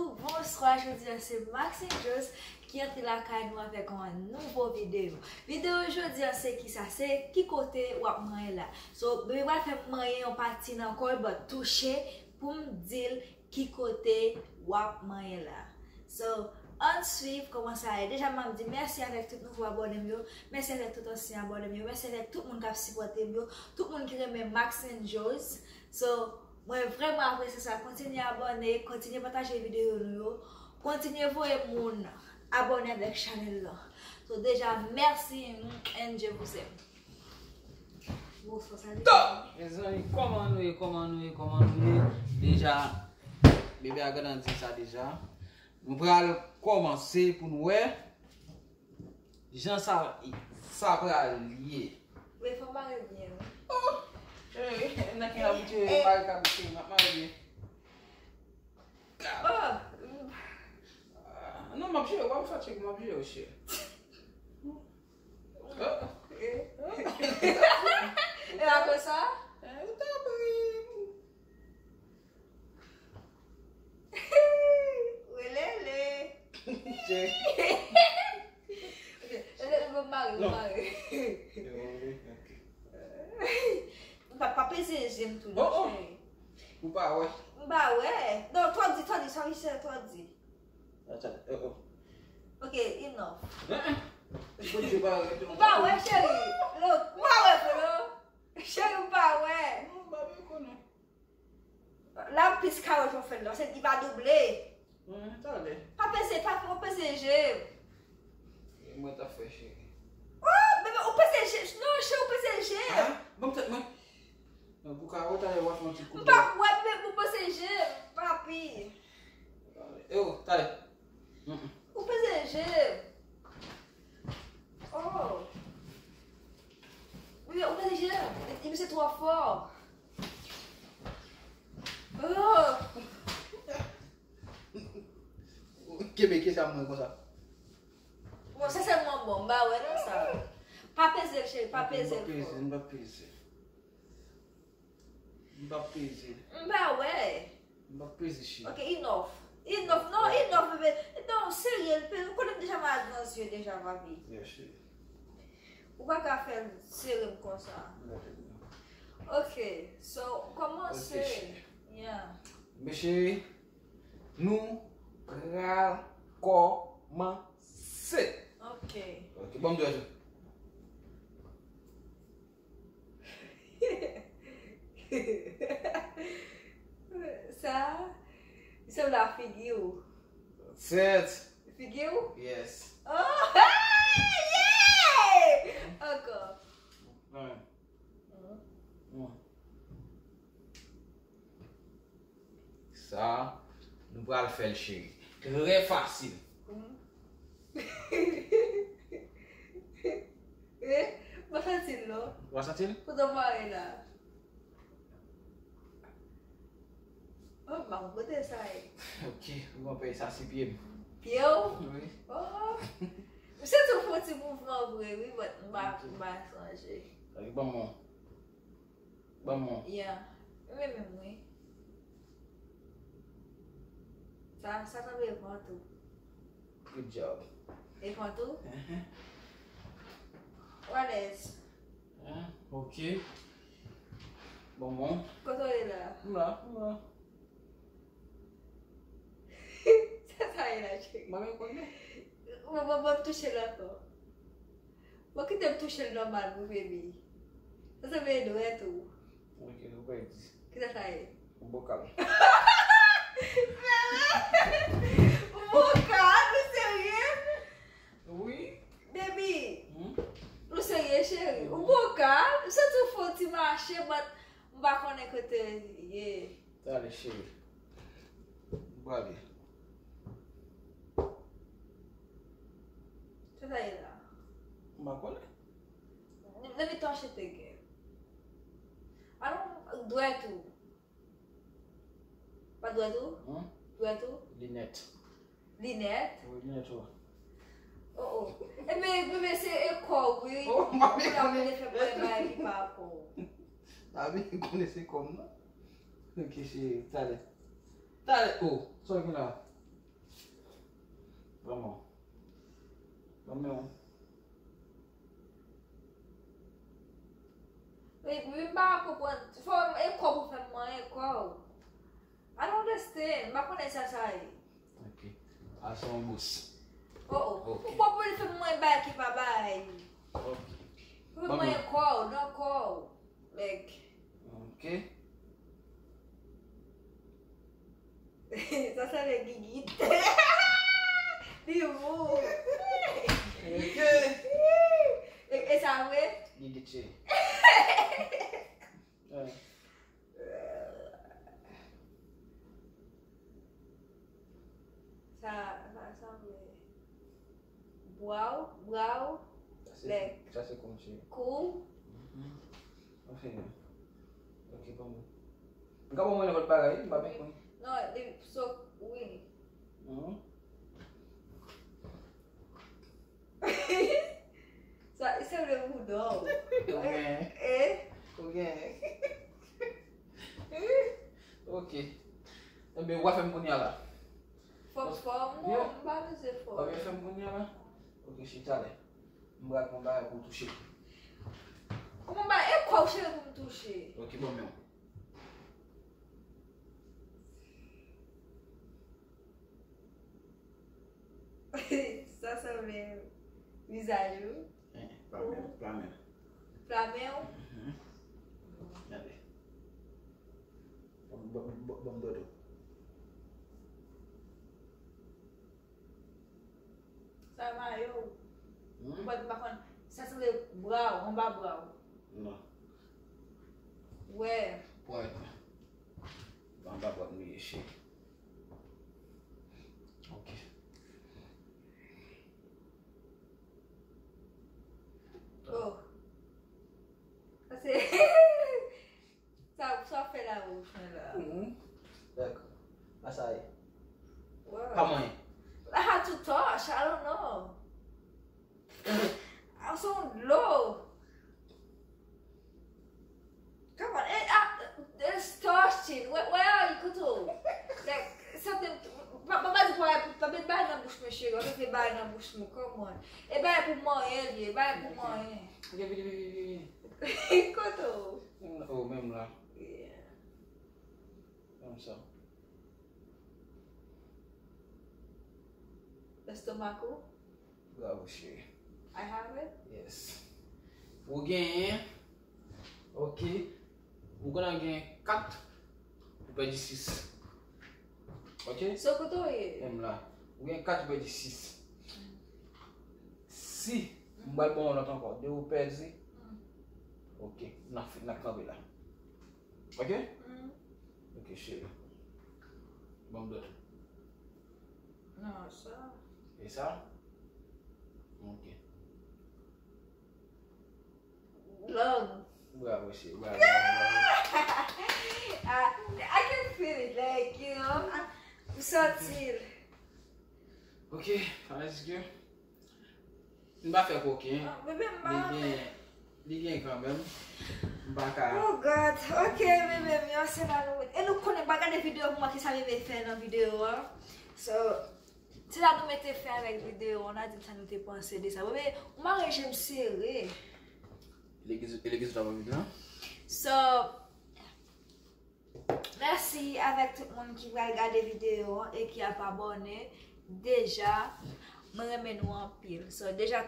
bonjour, bonsoir, je dis c'est Maxine Jos qui entre la caille nous avec un nouveau vidéo. Vidéo aujourd'hui c'est qui ça, c'est qui côté ou manger là. So, je vais faire manger en partie encore, mais toucher pour me dire qui côté ou manger là. So, on suit comment ça est. Déjà, je me dis merci avec tout nouveau abonné, merci avec tout ancien abonné, merci avec tout le monde qui a supporté, tout le monde qui aime Maxine Jos. So, moi vraiment apprécié ça. Continuez à abonner, continuez à partager les vidéos, continuez à voir les gens abonner avec la chaîne là. So déjà merci et je vous aime. Bonsoir, salut. Mes amis, comment nous déjà, bébé a garanti ça déjà. Nous allons commencer pour nous voir. Jean ça va lier. Oui, il faut parler bien. Oh! Je n'ai pas habitué à parler. Non, ma vie, on va faire check ma vie aussi. Et après ça? Pas peser, j'aime tout. Ou pas, ouais. Bah ouais. Non, toi dis, ça c'est toi dis. Ok, enough. Bah ouais, chérie. Look, bah ouais, frère. Chérie, bah ouais. La piste carotte qu'on fait là, il va doubler. Pas peser, j'aime. Moi, t'as fait chérie. Oh, bébé, on peser, non, chérie, on peser, j'aime. Bon, peut-être, moi. Pour qu'à t'allais voir mon petit coup. Bah ouais, bébé, on peser, j'aime. Papi. Oh, t'allais. On peser, j'aime. Oh. Oui, on peser, j'aime. Il c'est trop fort. Oh. Québec, ça me comme ça. Bon, ça c'est moins bon. Bah ouais, non, ça. Pas peser, chérie, pas peser. Pas peser. Bah ouais. Pas peser, chérie. Ok, enough. Enough, non, enough, bébé. Non, sérieux, on connaît déjà ma dans yeux, déjà, ma vie. Yes, chérie. Ou pas qu'à faire sérieux comme ça. Ok, so, comment c'est? Yeah. Mais chérie, nous allons commencer. Ok. Ok, bon, Dieu. Ça, c'est la figure. Set. Figure? Yes. Oh, yeah! Encore. Ça, nous allons faire le chéri. Très facile. Pas facile, non? Vous sentez? Pour te là. Oh, ma beauté, ça est. Ok, vous allez payer ça 6 pieds. Pied? Oui. Oh. C'est tout petit mouvement, oui, mais je vais changer. Bon, Yeah. Oui. Ça va bien pour tout. Good job. Et pour tout? What else? Ok. Bon. Quand on est là? Là. Ça y est là, chérie. Maman, quoi? On va toucher là, quoi. Moi qui t'aime toucher le normal, mon bébé. Ça veut dire et tout. Ok, vous pouvez dire. Qu'est-ce que ça y est? Un bocal. Bocal, sérieux? Oui. Baby. Ou sérieux, chérie? Un bocal? Ça te faut tu marcher, mais je ne vais pas écouter. Allez, chérie. Allez. Ça y est là. Let me touch it again. I don't do it too. Pas do it too? Do it too? Linette. Linette? Oui, Linette. Oh. Mais c'est école, oui. Oh, ma mère connaît. Fait pas pour. Ah, mais vous connaissez comme ça? Ok, chérie. Allez. Oh, sois là. Vamos. Vamos. Me barco quando. Eu como pra mãe, qual? I don't understand. Mas quando é essa sai? Ok. Asa uma bus. O povo ele foi mãe back papai. Ok. Foi mãe qual? Não qual. Like. Ok. Só sabe guiguita. Viu? Ok. Essa vez? Gigite. Uau. Já sei como se. Cool. Ok, vamos. Enggak mau main pagar aí, babe? Não, ele só win. Isso é meu mudou. Ok. Também o FM punya lah. Fox, não vai dizer O Fox. FM punya lah. Ok, chitale. Mbak aku tushi. Como vai? É qual chega como tuxi? Ok, bom meu. Só saber visagem. Flamengo. Flamengo. Cadê? Vamos doido. Sabe mais eu? Pode marcar. Você sabe brau, vamos brau. Não. Ué. Pode. Vamos buat ni shake. Ok. Oh. Assim. Sabe, só fez a última lá. D'accord. Asa aí. Wow. Pamanhã. I had to touch, I don't know. I'm so low. Come on, it's touching. Where are you, Kutu? Like, something. Mas vai na bucha mexer, vai vai na bucha me come on. E vai pro mãe, ele vai pro mãe. Kutu. Oh, mesmo lá. Yeah. Vamos só. Estômago. Bravo, cheio. I have it. Yes. Vou ganhar. Ok. Vou ganhar 4 by 6. Ok? So Kutu aí. Mesmo lá. Vou ganhar 4 by 6. Se um vai bom lá encore, deu o pé. Ok. Na câmera. Ok? Ok, chega. Vamos dois. Nossa. E ça? Ok. Long. Bravo, cheio. Bravo. I can feel it, like, you know, subtle. Ok, faz que não vai ficar pouquinho. Bebê, mama. Ninguém câmera. Bacana. Oh God, ok, bebê, minha semana. Eu não conheço bagulho de vídeo como que sabe me fazer na vídeo, so se lá não meter fé avec vídeo, on a dit que ça nous était pensé de ça. Bebê, uma régime serré. L'église de la vidéo. So, merci avec tout le monde qui va regarder la vidéo et qui n'a pas abonné. Déjà, je remets nous en pile. So, déjà,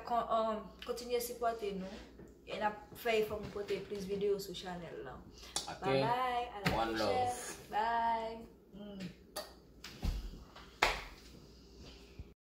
continuez à supporter nous. Et on a fait pour nous porter plus de vidéos sur le channel. Okay. Bye bye. À la One prochaine. love. Bye.